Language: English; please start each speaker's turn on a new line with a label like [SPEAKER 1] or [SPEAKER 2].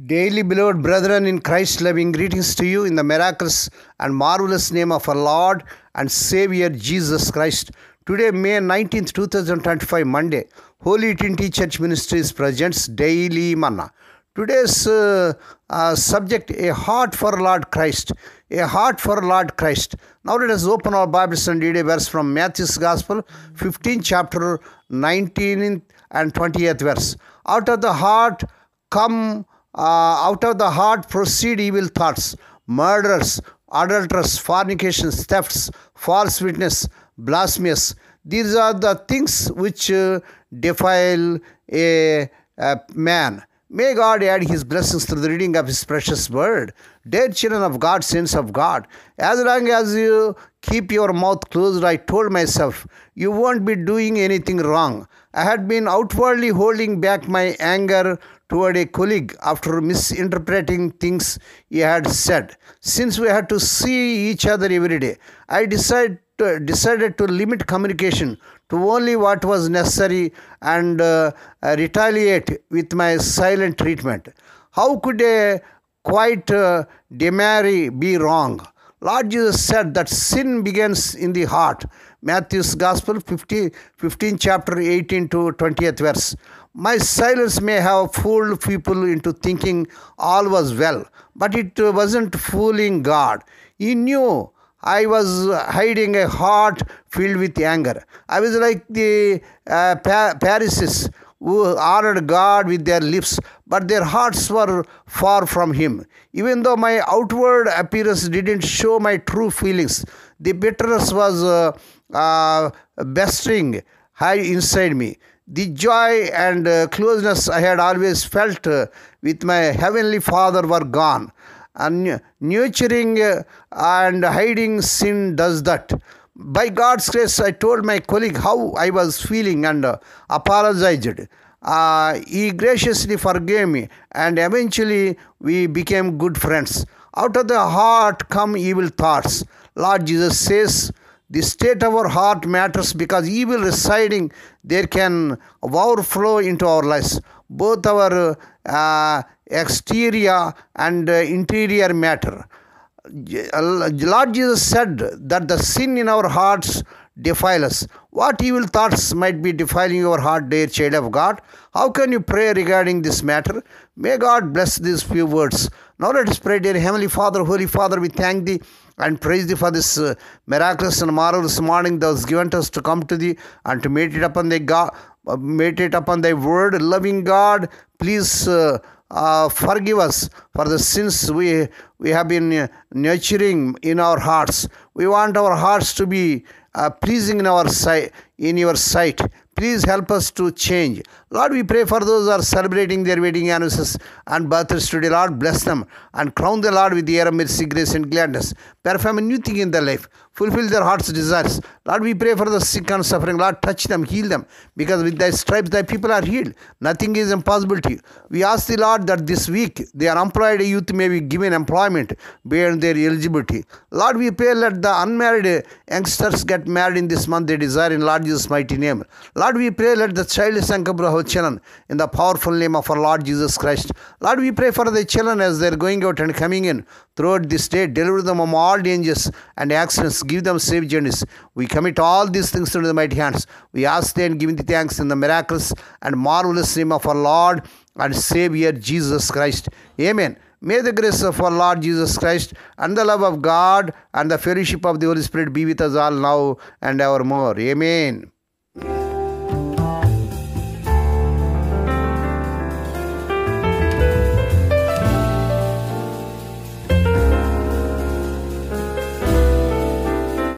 [SPEAKER 1] Daily beloved brethren in Christ, loving greetings to you in the miraculous and marvelous name of our Lord and Savior Jesus Christ. Today, May 19th, 2025, Monday, Holy Trinity Church Ministries presents Daily Manna. Today's subject, a heart for Lord Christ. A heart for Lord Christ. Now let us open our Bibles and read a verse from Matthew's Gospel, 15th chapter, 19th and 20th verse. Out of the heart proceed evil thoughts, murderers, adulterers, fornications, thefts, false witness, blasphemies. These are the things which defile a man. May God add His blessings through the reading of His precious word. Dear children of God, saints of God, as long as you keep your mouth closed, I told myself, you won't be doing anything wrong. I had been outwardly holding back my anger toward a colleague after misinterpreting things he had said. Since we had to see each other every day, I decided to limit communication to only what was necessary and retaliate with my silent treatment. How could a quiet demurrer be wrong? Lord Jesus said that sin begins in the heart. Matthew's Gospel, 15 chapter 18 to 20th verse. My silence may have fooled people into thinking all was well, but it wasn't fooling God. He knew I was hiding a heart filled with anger. I was like the Pharisees who honored God with their lips, but their hearts were far from Him. Even though my outward appearance didn't show my true feelings, the bitterness was blistering high inside me. The joy and closeness I had always felt with my Heavenly Father were gone. And nurturing and hiding sin does that. By God's grace, I told my colleague how I was feeling and apologized. He graciously forgave me, and eventually we became good friends. Out of the heart come evil thoughts. Lord Jesus says, the state of our heart matters because evil residing there can overflow into our lives. Both our exterior and interior matter. Lord Jesus said that the sin in our hearts defile us. What evil thoughts might be defiling your heart, dear child of God? How can you pray regarding this matter? May God bless these few words. Now let us pray. Dear Heavenly Father, Holy Father, we thank Thee and praise Thee for this miraculous and marvelous morning Thou hast given us to come to Thee and to meditate upon Thy word. Loving God, please forgive us for the sins we have been nurturing in our hearts. We want our hearts to be pleasing in Your sight. Please help us to change. Lord, we pray for those who are celebrating their wedding anniversaries and birthdays today. Lord, bless them and crown the Lord with the air of mercy, grace and gladness. Perform a new thing in their life. Fulfill their heart's desires. Lord, we pray for the sick and suffering. Lord, touch them, heal them, because with Thy stripes Thy people are healed. Nothing is impossible to You. We ask Thee, Lord, that this week the unemployed youth may be given employment beyond their eligibility. Lord, we pray let the unmarried youngsters get married in this month they desire in Lord Jesus' mighty name. Lord, we pray let the childless uncle have children in the powerful name of our Lord Jesus Christ. Lord, we pray for the children as they are going out and coming in throughout this day. Deliver them from all dangers and accidents. Give them safe journeys. We commit all these things into the mighty hands. We ask Thee and give Thee thanks in the miraculous and marvelous name of our Lord and Savior Jesus Christ. Amen. May the grace of our Lord Jesus Christ and the love of God and the fellowship of the Holy Spirit be with us all now and evermore. Amen.